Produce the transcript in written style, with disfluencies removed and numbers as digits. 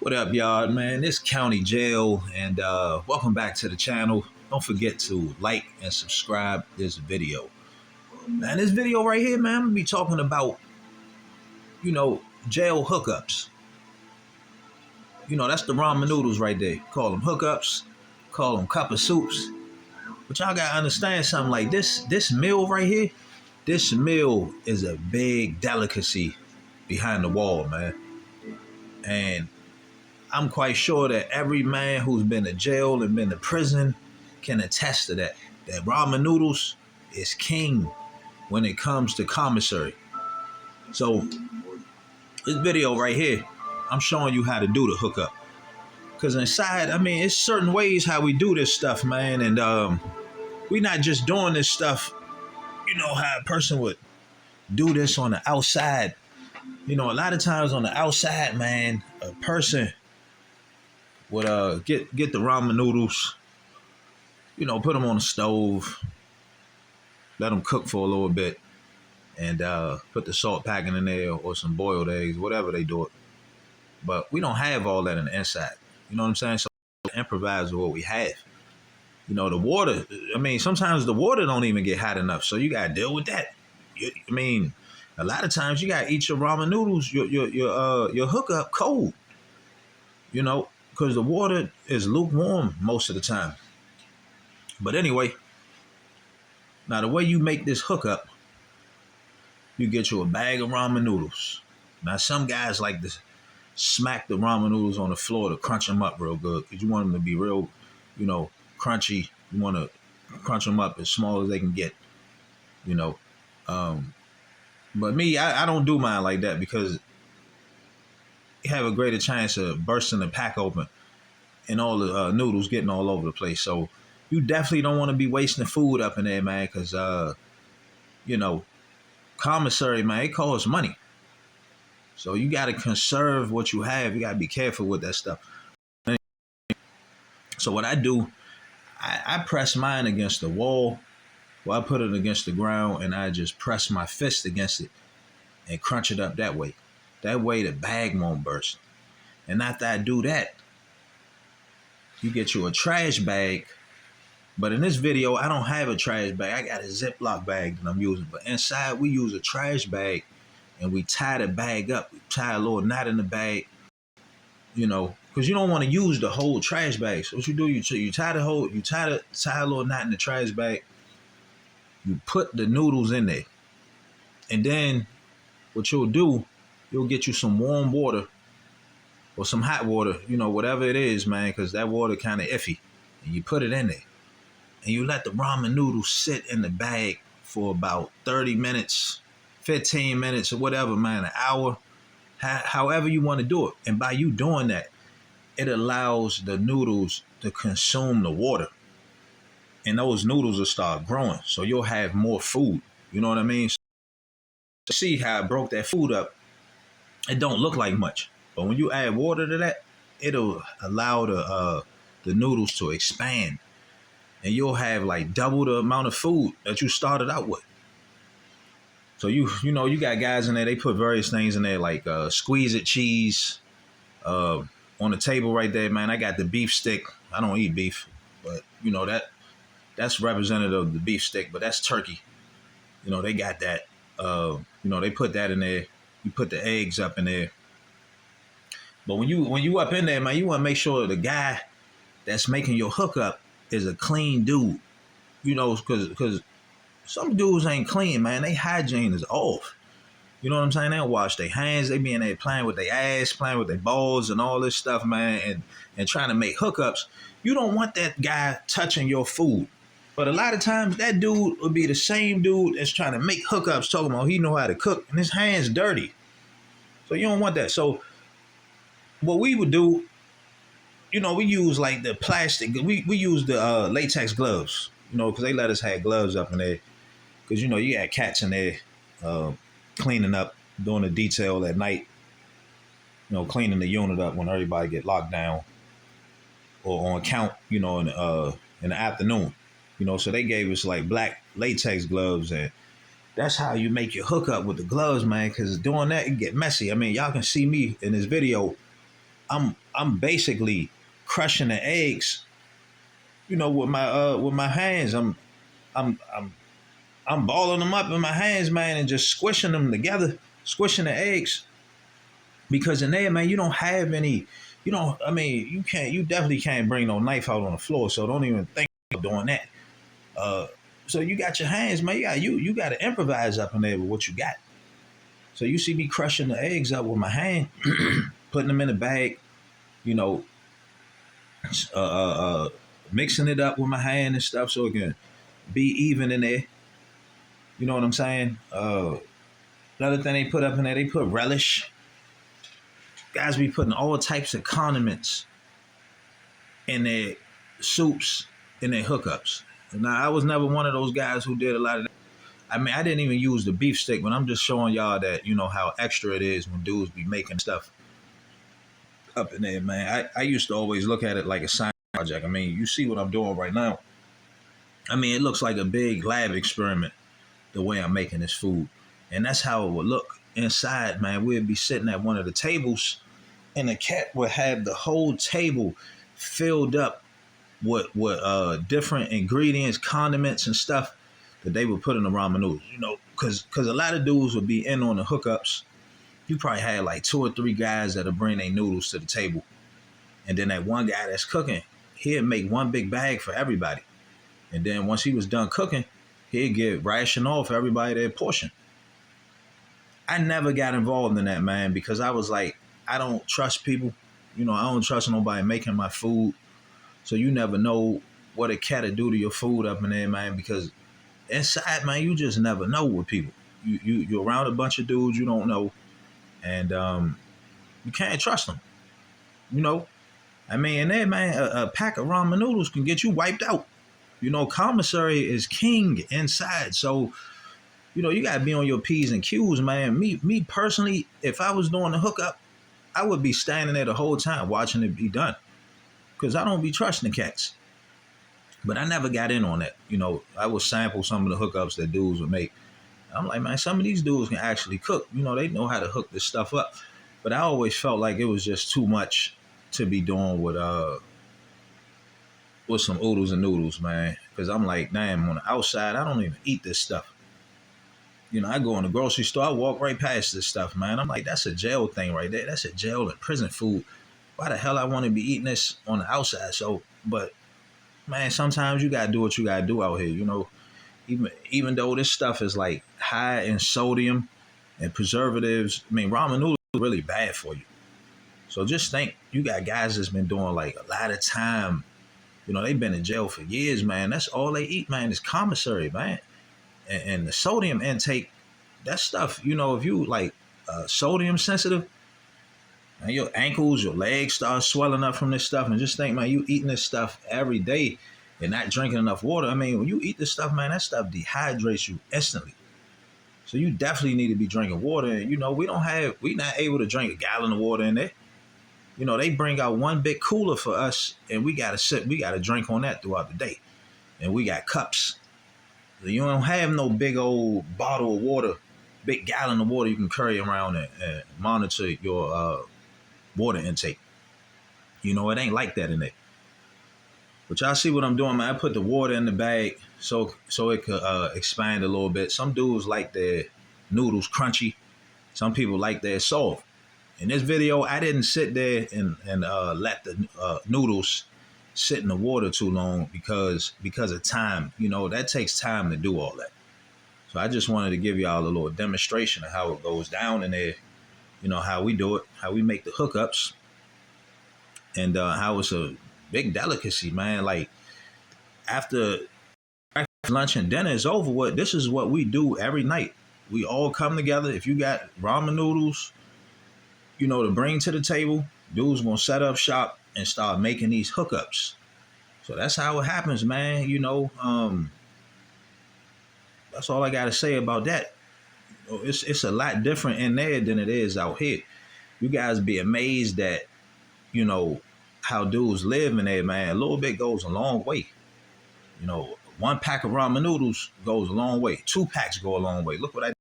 What up, y'all, man? This county jail, and welcome back to the channel. Don't forget to like and subscribe this video. Man, this video right here, man, I'm gonna be talking about, jail hookups. That's the ramen noodles right there. Call them hookups, call them cup of soups. But y'all gotta understand something like this. This meal right here, this meal is a big delicacy behind the wall, man. And I'm quite sure that every man who's been to jail and been to prison can attest to that. That ramen noodles is king when it comes to commissary. So this video right here, I'm showing you how to do the hookup. Because inside, it's certain ways how we do this stuff, man. And we not just doing this stuff, how a person would do this on the outside. A lot of times on the outside, man, a person would get the ramen noodles, put them on the stove, let them cook for a little bit, and put the salt packing in there or some boiled eggs, whatever they do it. But we don't have all that in the inside. You know what I'm saying? So we improvise with what we have. The water, sometimes the water don't even get hot enough, so you got to deal with that. A lot of times you got to eat your ramen noodles, your hookup cold, because the water is lukewarm most of the time. But anyway, now the way you make this hookup, you get you a bag of ramen noodles. Now some guys like to smack the ramen noodles on the floor to crunch them up real good, because you want them to be real, crunchy. You want to crunch them up as small as they can get, But me, I don't do mine like that, because you have a greater chance of bursting the pack open and all the noodles getting all over the place. So you definitely don't want to be wasting food up in there, man, because, commissary, man, it costs money. So you got to conserve what you have. You got to be careful with that stuff. So what I do, I press mine against the wall. Well, I put it against the ground, and I just press my fist against it and crunch it up that way. That way the bag won't burst. And after I do that, you get you a trash bag. But in this video, I don't have a trash bag. I got a Ziploc bag that I'm using. But inside, we use a trash bag, and we tie the bag up. We tie a little knot in the bag, because you don't want to use the whole trash bag. So what you do, you tie a little knot in the trash bag. You put the noodles in there. And then what you'll do, you'll get you some warm water or some hot water, whatever it is, man, because that water kind of iffy. And you put it in there. And you let the ramen noodles sit in the bag for about 30 minutes, 15 minutes, or whatever, man, an hour, however you want to do it. And by you doing that, it allows the noodles to consume the water. And those noodles will start growing. So you'll have more food. You know what I mean? So see how I broke that food up? It don't look like much. But when you add water to that, it'll allow the noodles to expand. And you'll have like double the amount of food that you started out with. So you got guys in there, they put various things in there like squeeze it cheese. On the table right there, man, I got the beef stick. I don't eat beef, but that's representative of the beef stick, but that's turkey. They got that. They put that in there. You put the eggs up in there. But when you up in there, man, you want to make sure the guy that's making your hookup is a clean dude. Because some dudes ain't clean, man. They hygiene is off. You know what I'm saying? They don't wash their hands. They be in there playing with their ass, playing with their balls and all this stuff, man, and trying to make hookups. You don't want that guy touching your food. But a lot of times that dude will be the same dude that's trying to make hookups, talking about he know how to cook, and his hands dirty. So you don't want that. So what we would do, we use like the plastic. We use the latex gloves, because they let us have gloves up in there. Because, you got cats in there cleaning up, doing the detail at night, cleaning the unit up when everybody get locked down or on count, in the afternoon. So they gave us like black latex gloves, and that's how you make your hookup with the gloves, man, because doing that, it get messy. Y'all can see me in this video I'm basically crushing the eggs, with my hands. I'm I'm I'm balling them up in my hands, man, and just squishing them together, squishing the eggs. Because in there, man, you don't have any, you definitely can't bring no knife out on the floor. So don't even think of doing that. Uh, so you got your hands, man. You got to improvise up in there with what you got. So you see me crushing the eggs up with my hand, putting them in a bag, you know, uh, uh, uh, mixing it up with my hand and stuff so it can be even in there. You know what I'm saying? Another thing they put up in there, they put relish. Guys be putting all types of condiments in their soups, in their hookups. Now, I was never one of those guys who did a lot of that. I mean, I didn't even use the beef stick, but I'm just showing y'all that, how extra it is when dudes be making stuff up in there, man. I used to always look at it like a science project. I mean, you see what I'm doing right now. I mean, it looks like a big lab experiment the way I'm making this food. And that's how it would look inside, man. We'd be sitting at one of the tables, and the cat would have the whole table filled up with different ingredients, condiments, and stuff that they would put in the ramen noodles. Because a lot of dudes would be in on the hookups. You probably had like 2 or 3 guys that'll bring their noodles to the table, and then that one guy that's cooking, he'd make one big bag for everybody. And then once he was done cooking, he'd get ration off everybody their portion. I never got involved in that, man, because I was like, I don't trust people. I don't trust nobody making my food. So you never know what a cat will do to your food up in there, man, because inside, man, you just never know with people. You're around a bunch of dudes you don't know, and you can't trust them. I mean, and then, man, a pack of ramen noodles can get you wiped out. Commissary is king inside. So, you got to be on your P's and Q's, man. Me personally, if I was doing the hookup, I would be standing there the whole time watching it be done, because I don't be trusting the cats. But I never got in on that. I would sample some of the hookups that dudes would make. I'm like, man, some of these dudes can actually cook. They know how to hook this stuff up. But I always felt like it was just too much to be doing with some oodles and noodles, man. Because I'm like, damn, on the outside, I don't even eat this stuff. I go in the grocery store, I walk right past this stuff, man. I'm like, that's a jail thing right there. That's a jail and prison food. Why the hell I want to be eating this on the outside? So, but, man, sometimes you got to do what you got to do out here, Even though this stuff is like high in sodium and preservatives, I mean, ramen noodles are really bad for you. So just think, you got guys that's been doing like a lot of time. They've been in jail for years, man. That's all they eat, man, is commissary, man. And the sodium intake, that stuff, if you like sodium sensitive, and your ankles, your legs start swelling up from this stuff. And just think, man, you eating this stuff every day and not drinking enough water. I mean, when you eat this stuff, man, that stuff dehydrates you instantly. So you definitely need to be drinking water. And, we're not able to drink a gallon of water in there. They bring out one big cooler for us, and we got to drink on that throughout the day. And we got cups. So you don't have no big old bottle of water, big gallon of water you can carry around and monitor your water intake. It ain't like that in there. But y'all see what I'm doing, man. I put the water in the bag so it could expand a little bit. Some dudes like their noodles crunchy. Some people like their soft. In this video, I didn't sit there and let the noodles sit in the water too long because of time. That takes time to do all that. So I just wanted to give y'all a little demonstration of how it goes down in there. How we do it, how we make the hookups, and how it's a big delicacy, man. Like, after breakfast, lunch, and dinner is over with, this is what we do every night. We all come together. If you got ramen noodles, to bring to the table, dudes gonna set up shop and start making these hookups. So that's how it happens, man. That's all I gotta say about that. It's a lot different in there than it is out here. You guys be amazed at, how dudes live in there, man. A little bit goes a long way. 1 pack of ramen noodles goes a long way. 2 packs go a long way. Look what I